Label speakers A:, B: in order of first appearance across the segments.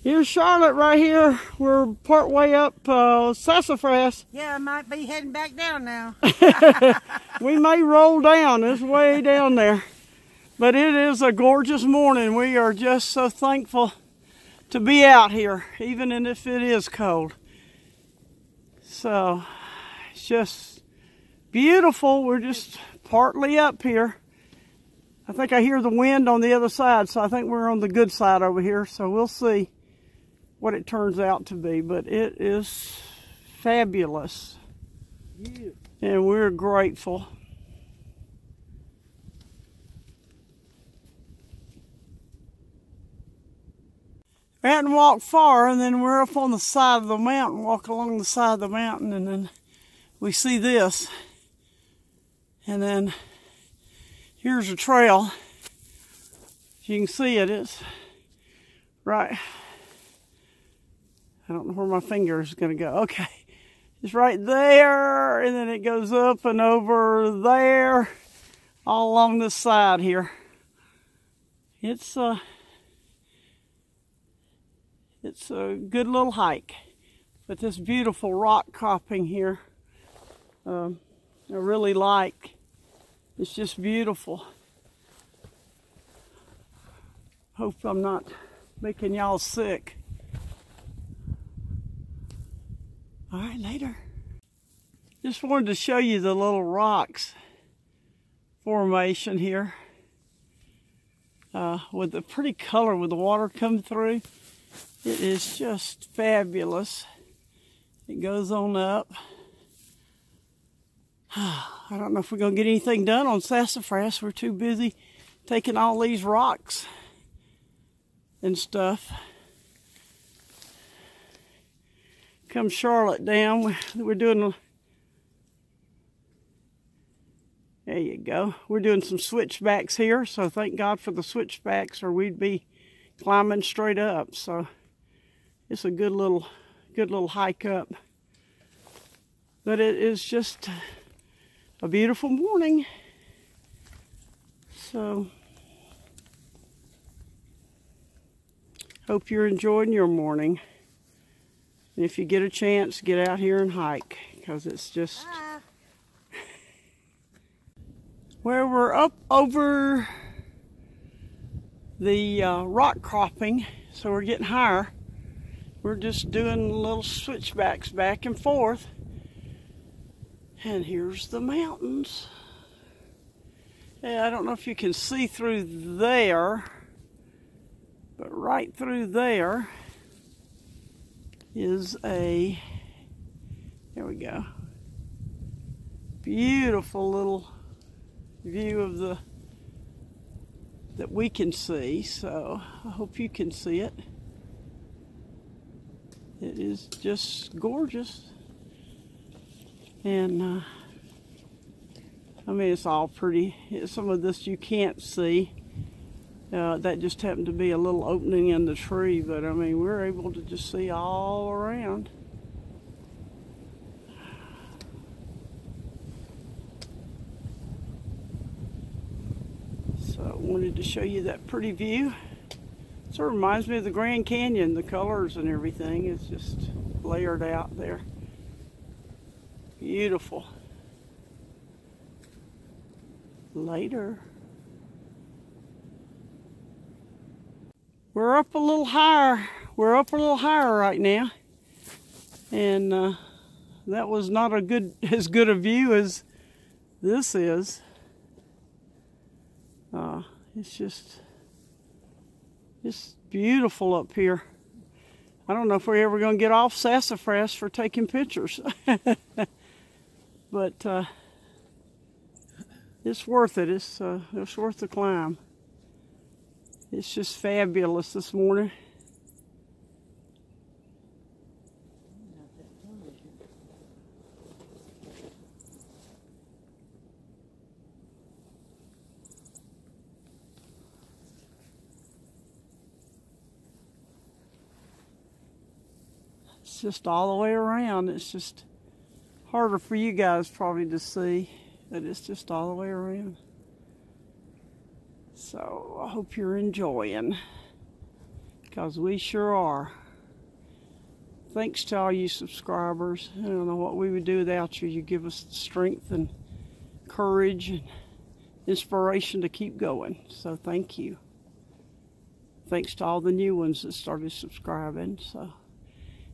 A: Here's Charlotte right here. We're part way up Sassafras.
B: Yeah, I might be heading back down now.
A: We may roll down. It's way down there. But it is a gorgeous morning. We are just so thankful to be out here, even if it is cold. So, it's just beautiful. We're just partly up here. I think I hear the wind on the other side, so I think we're on the good side over here. So we'll see what it turns out to be, but it is fabulous. Yeah. And we're grateful. We hadn't walked far, and then we're up on the side of the mountain, walk along the side of the mountain, and then we see this. And then here's a trail. You can see it, it's right. I don't know where my finger is going to go. Okay. It's right there, and then it goes up and over there, all along this side here. It's a good little hike. But this beautiful rock cropping here, I really like. It's just beautiful. Hope I'm not making y'all sick. All right, later. Just wanted to show you the little rocks formation here. With the pretty color with the water coming through. It is just fabulous. It goes on up. I don't know if we're going to get anything done on Sassafras. We're too busy taking all these rocks and stuff. Come Charlotte down. We're doing, there you go. We're doing some switchbacks here, so thank God for the switchbacks, or we'd be climbing straight up. So it's a good little hike up. But it is just a beautiful morning. So hope you're enjoying your morning. And if you get a chance, get out here and hike, because it's just where we're up over the rock cropping, so we're getting higher. We're just doing little switchbacks back and forth. And here's the mountains. Yeah, I don't know if you can see through there, but right through there is a, there we go, beautiful little view of that we can see. So I hope you can see it. It is just gorgeous. And I mean, it's all pretty. Some of this you can't see. That just happened to be a little opening in the tree, but I mean, we're able to just see all around. So I wanted to show you that pretty view. Sort of reminds me of the Grand Canyon, the colors and everything is just layered out there. Beautiful. Later. We're up a little higher. We're up a little higher right now. And that was not as good a view as this is. It's just beautiful up here. I don't know if we're ever going to get off Sassafras for taking pictures. But it's worth it. It's worth the climb. It's just fabulous this morning. It's just all the way around. It's just harder for you guys probably to see, but it's just all the way around. So I hope you're enjoying. because we sure are. Thanks to all you subscribers. I don't know what we would do without you. You give us the strength and courage and inspiration to keep going. So thank you. Thanks to all the new ones that started subscribing.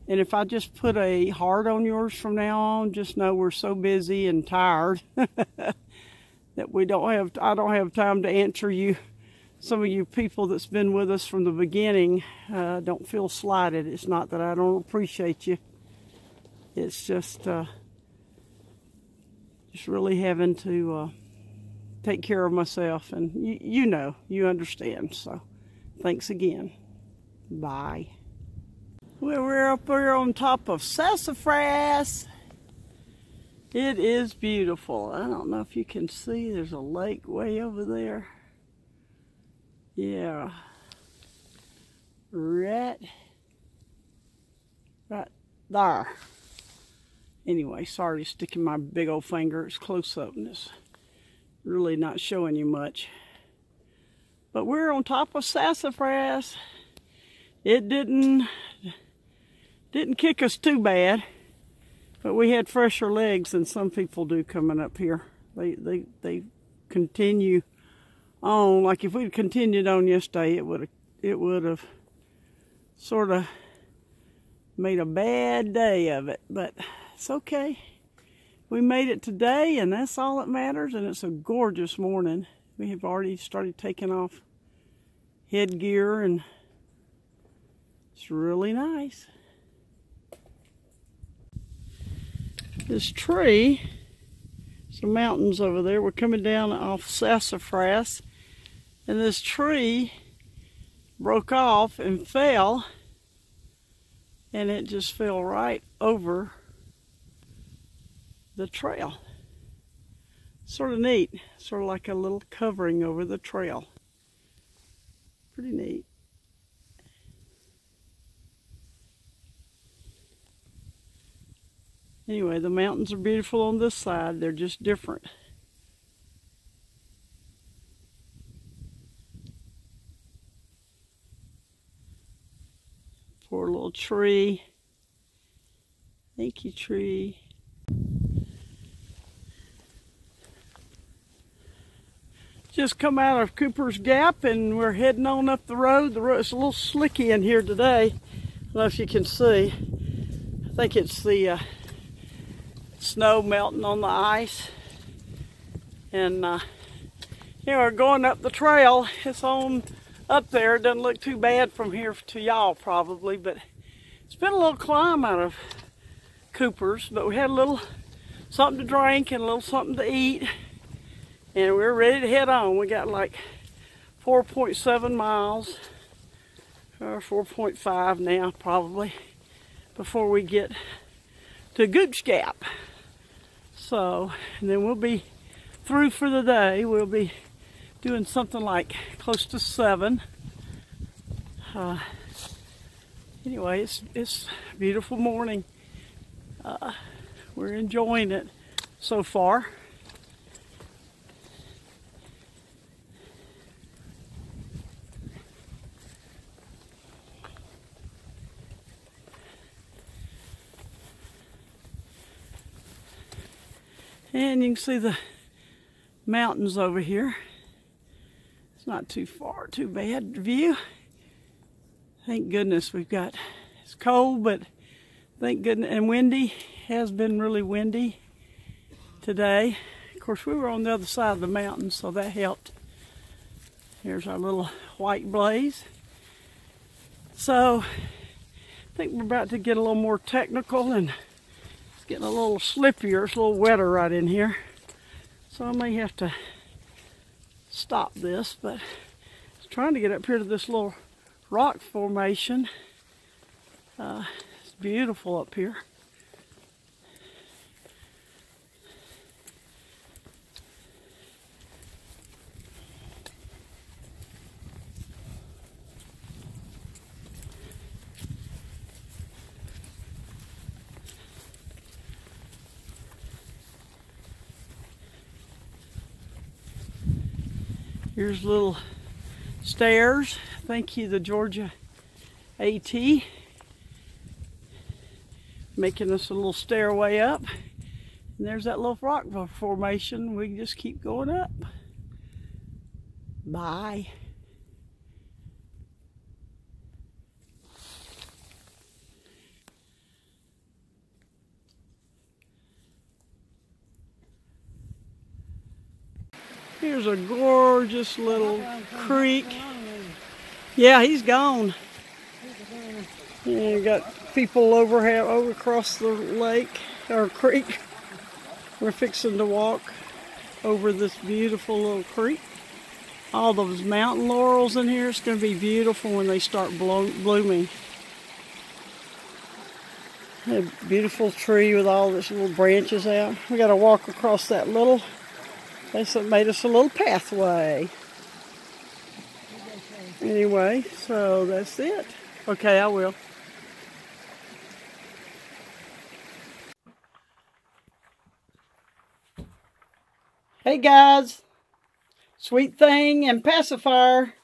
A: And if I just put a heart on yours from now on, just know we're so busy and tired that I don't have time to answer you. Some of you people that's been with us from the beginning, don't feel slighted. It's not that I don't appreciate you. It's just really having to take care of myself, and you understand. So thanks again. Bye. Well, we're up here on top of Sassafras. It is beautiful. I don't know if you can see, there's a lake way over there. Yeah, right there. Anyway, sorry to sticking my big old finger. It's close up and it's really not showing you much. But we're on top of Sassafras. It didn't kick us too bad, but we had fresher legs than some people do coming up here. They continue on. Like if we'd continued on yesterday, it would have sort of made a bad day of it, but it's okay. We made it today, and that's all that matters. And it's a gorgeous morning. We have already started taking off headgear, and it's really nice. This tree, some mountains over there. We're coming down off Sassafras, and this tree broke off and fell, and it just fell right over the trail. Sort of neat, sort of like a little covering over the trail. Pretty neat. Anyway, the mountains are beautiful on this side. They're just different. Poor little tree. Thank you, tree. Just come out of Gooch Gap, and we're heading on up the road. The road is a little slicky in here today. I don't know if you can see. I think it's the snow melting on the ice. And we're going up the trail. It's on up there. It doesn't look too bad from here to y'all probably, but it's been a little climb out of Cooper's, but we had a little something to drink and a little something to eat, and we're ready to head on. We got like 4.7 miles, or 4.5 now probably, before we get to Gooch Gap. So, and then we'll be through for the day. We'll be doing something like close to 7. Anyway, it's a beautiful morning. We're enjoying it so far. And you can see the mountains over here. It's not too far, too bad view. Thank goodness it's cold, but thank goodness, and windy. Has been really windy today. Of course, we were on the other side of the mountain, so that helped. Here's our little white blaze. So, I think we're about to get a little more technical, and it's getting a little slippier. It's a little wetter right in here. So I may have to stop this, but I was trying to get up here to this little rock formation. It's beautiful up here. Here's little stairs. Thank you, the Georgia AT, making us a little stairway up. And there's that little rock formation. We can just keep going up. Bye. Here's a gorgeous little creek. Yeah, he's gone. Yeah, got people over across the lake or creek. We're fixing to walk over this beautiful little creek. All those mountain laurels in here. It's going to be beautiful when they start blooming. A beautiful tree with all these little branches out. We got to walk across that little. They made us a little pathway. Anyway, so that's it. Okay, I will. Hey guys, Sweet Thing and Pacifier.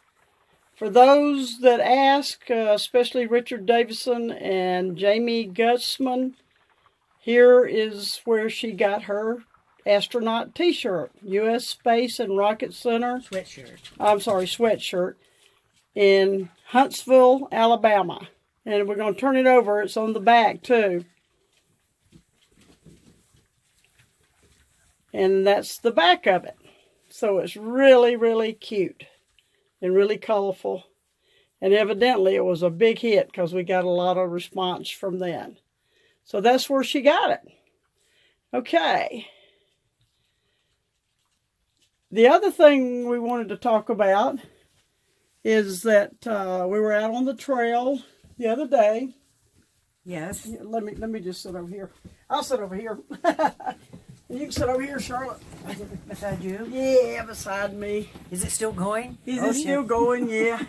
A: For those that ask, especially Richard Davison and Jamie Gussman, here is where she got her astronaut t-shirt. U.S. Space and Rocket Center. Sweatshirt. In Huntsville, Alabama. And we're going to turn it over. It's on the back too. And that's the back of it. So it's really, really cute and really colorful. And evidently it was a big hit because we got a lot of response from that. So that's where she got it. Okay. The other thing we wanted to talk about is that we were out on the trail the other day.
B: Yes.
A: Let me just sit over here. I'll sit over here. You can sit over here, Charlotte.
B: Beside you?
A: Yeah, beside me.
B: Is it still going?
A: Is it still going? Yeah.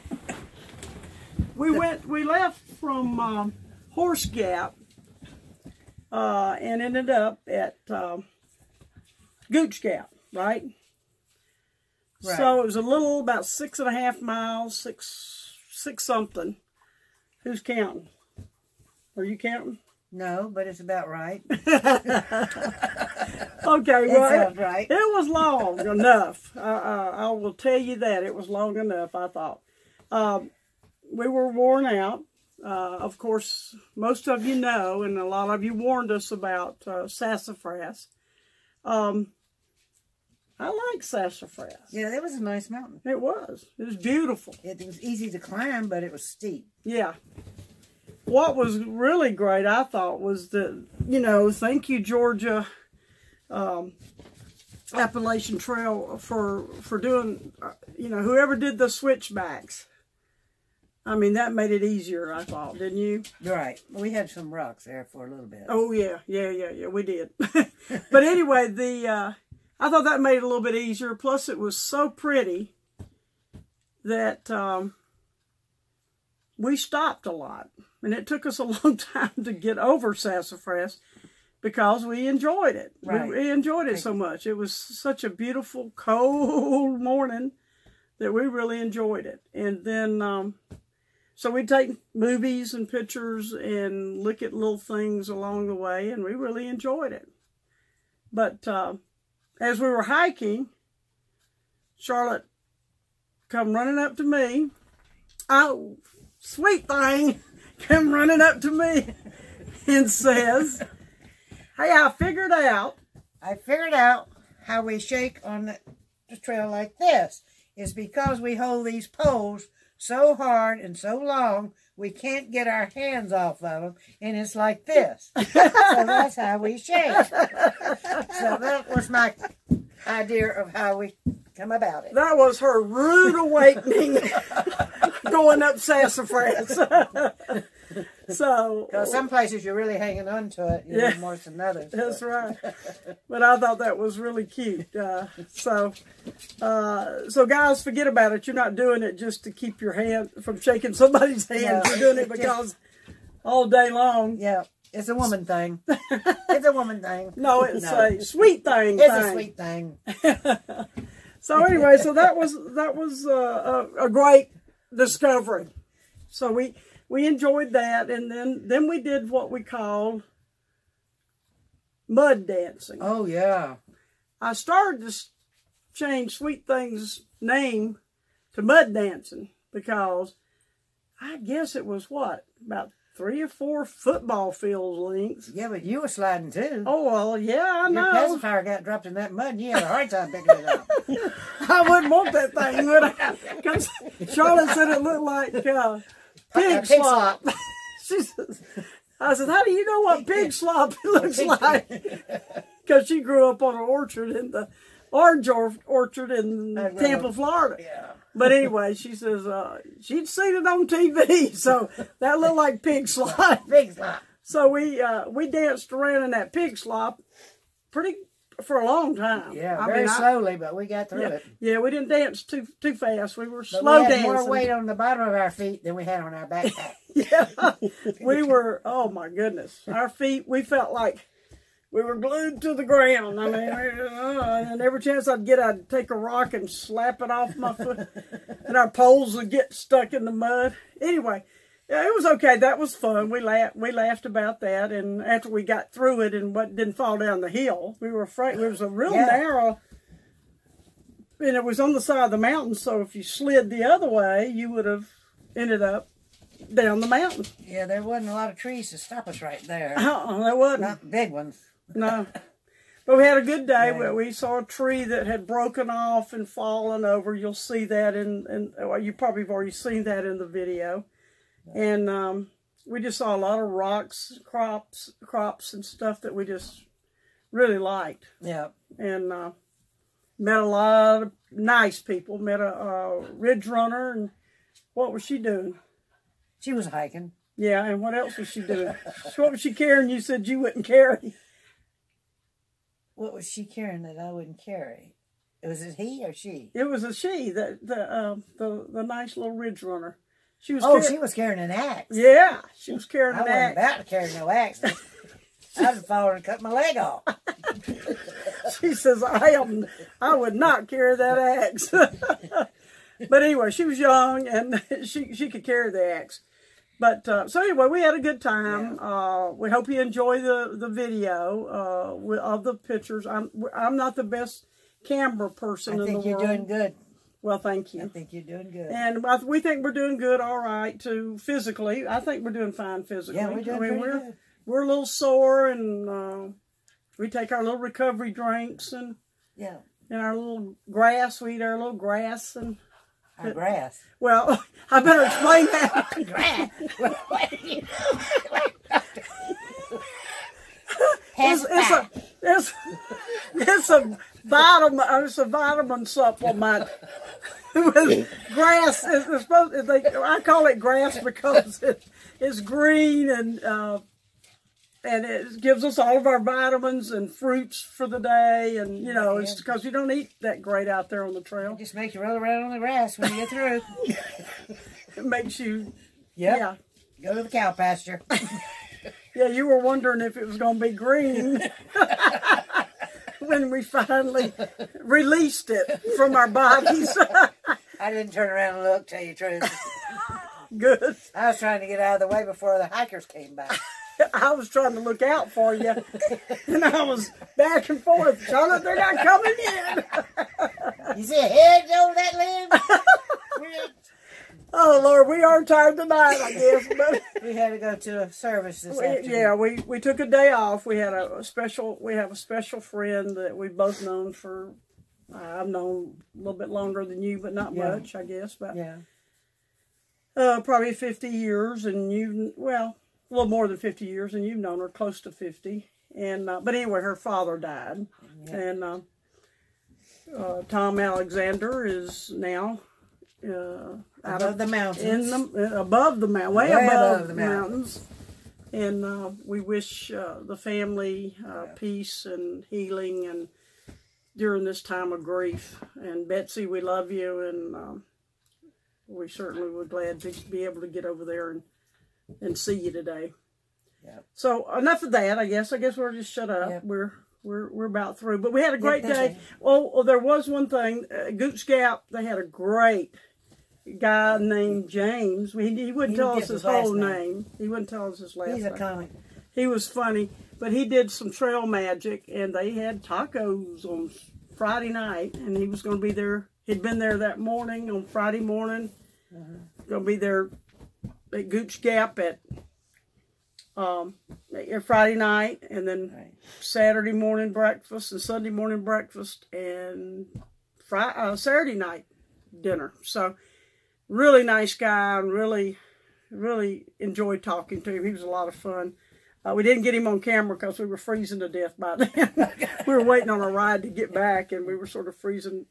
A: We left from Gooch Gap and ended up at Gooch Gap, right?
B: Right.
A: So it was about 6.5 miles, six something. Who's counting? Are you counting?
B: No, but it's about right.
A: Okay, well,
B: it sounds right.
A: It was long enough. I will tell you that. It was long enough, I thought. We were worn out. Of course, most of you know, and a lot of you warned us about Sassafras. I like Sassafras.
B: Yeah, that was a nice mountain.
A: It was. It was beautiful.
B: It was easy to climb, but it was steep.
A: Yeah. What was really great, I thought, was the, thank you, Georgia Appalachian Trail for doing, whoever did the switchbacks. I mean, that made it easier, I thought, didn't you?
B: Right. We had some rocks there for a little bit.
A: Oh, yeah, we did. But anyway, I thought that made it a little bit easier. Plus, it was so pretty that we stopped a lot. And it took us a long time to get over Sassafras because we enjoyed it.
B: Right.
A: We enjoyed it so much. It was such a beautiful, cold morning that we really enjoyed it. And then, so we'd take movies and pictures and look at little things along the way, and we really enjoyed it. But as we were hiking, Charlotte come running up to me. Oh, Sweet Thing come running up to me and says, hey, I figured out
B: how we shake on the trail like this. Is because we hold these poles so hard and so long, we can't get our hands off of them, and it's like this. So that's how we shake. So that was my idea of how we come about it.
A: That was her rude awakening going up Sassafras. So,
B: because some places you're really hanging on to it, you know, more than others.
A: That's right. But I thought that was really cute. So guys, forget about it. You're not doing it just to keep your hand from shaking somebody's hand. No, you're doing it because all day long.
B: Yeah, it's a woman thing. It's a woman thing.
A: No, it's a sweet thing.
B: It's a sweet thing.
A: So anyway, so that was a great discovery. So we enjoyed that. And then we did what we called mud dancing.
B: Oh, yeah.
A: I started to change Sweet Thing's name to mud dancing because I guess it was about 3 or 4 football field lengths.
B: Yeah, but you were sliding too.
A: Oh, well, yeah, I know.
B: Your pacifier got dropped in that mud and you had a hard time picking it up.
A: I wouldn't want that thing, would I? Because Charlotte said it looked like pig slop. She says, I said, how do you know what pig slop looks like? Because she grew up on an orchard in the orange orchard in Tampa, Florida.
B: Yeah.
A: But anyway, she says she'd seen it on TV, so that looked like pig slop.
B: Pig slop.
A: So we danced around in that pig slop for a long time.
B: Yeah, very slowly, but we got through it.
A: Yeah, we didn't dance too fast. We were
B: but
A: slow dancing.
B: We had more weight on the bottom of our feet than we had on our backpack.
A: Yeah, we were. Oh my goodness, our feet. We felt like we were glued to the ground. I mean, and every chance I'd get, I'd take a rock and slap it off my foot, and our poles would get stuck in the mud. Anyway, yeah, it was okay. That was fun. We laughed about that, and after we got through it and didn't fall down the hill, we were afraid. It was a real narrow, and it was on the side of the mountain. So if you slid the other way, you would have ended up down the mountain.
B: Yeah, there wasn't a lot of trees to stop us right there.
A: There wasn't.
B: Not big ones.
A: No. But we had a good day.
B: Yeah.
A: We saw a tree that had broken off and fallen over. You'll see that well, you probably have already seen that in the video. And we just saw a lot of rocks, crops and stuff that we just really liked.
B: Yeah.
A: And met a lot of nice people. Met a ridge runner. And what was she doing?
B: She was hiking.
A: Yeah, and what else was she doing? What was she carrying you said you wouldn't carry?
B: What was she carrying that I wouldn't carry? Was it he or she?
A: It was a she, the nice little ridge runner. She was.
B: She was carrying an axe.
A: Yeah, she was carrying an axe.
B: I wasn't about to carry no axe. I'd have fallen and cut my leg off.
A: She says, I would not carry that axe. But anyway, she was young and she could carry the axe. But so anyway, we had a good time. Yeah. We hope you enjoy the video of the pictures. I'm not the best camera person in the world.
B: I think you're doing good.
A: Well, thank you.
B: I think you're doing good.
A: And we think we're doing good, all right, too, physically. I think we're doing fine physically.
B: Yeah, we're doing pretty good.
A: We're a little sore, and we take our little recovery drinks and our little grass. We eat our little grass and.
B: Our grass.
A: Well, I better explain that.
B: Grass.
A: It's a vitamin supplement with grass. I call it grass because it's green and it gives us all of our vitamins and fruits for the day. And, you know, it's because you don't eat that great out there on the trail.
B: It just makes you roll around on the grass when you get through.
A: It makes you,
B: go to the cow pasture.
A: Yeah, you were wondering if it was going to be green when we finally released it from our bodies.
B: I didn't turn around and look, tell you the truth.
A: Good.
B: I was trying to get out of the way before the hikers came back.
A: I was trying to look out for you, and I was back and forth. Charlotte, they're not coming in.
B: You see a head over that limb?
A: Oh, Lord, we are tired tonight, I guess. But
B: we had to go to a service this afternoon.
A: Yeah, we took a day off. We had a special friend that we've both known for, I've known a little bit longer than you, but not much, I guess. But probably 50 years, and a little more than 50 years, and you've known her close to 50. And but anyway, her father died, and Tom Alexander is now
B: above the mountains,
A: above the mountain, way above the mountains. And we wish the family peace and healing, and during this time of grief. And Betsy, we love you, and we certainly were glad to be able to get over there and see you today. Yep. So enough of that. I guess we'll just shut up. Yep. We're about through. But we had a great day. Well, there was one thing. Gooch Gap, they had a great guy named James. He wouldn't tell us his whole name. He wouldn't tell us his last name.
B: He's a comic.
A: He was funny, but he did some trail magic, and they had tacos on Friday night, and he was going to be there. He'd been there that morning on Friday morning. Going to be there at Gooch Gap at Friday night, and then Saturday morning breakfast and Sunday morning breakfast, and Saturday night dinner. So really nice guy, and really enjoyed talking to him. He was a lot of fun. We didn't get him on camera because we were freezing to death by then. We were waiting on a ride to get back, and we were sort of freezing.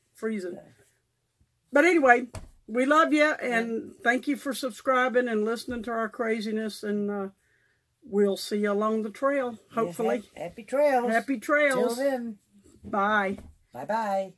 A: But anyway, we love you, and thank you for subscribing and listening to our craziness, and we'll see you along the trail, hopefully.
B: Yes, happy trails.
A: Happy trails.
B: Till then.
A: Bye.
B: Bye-bye.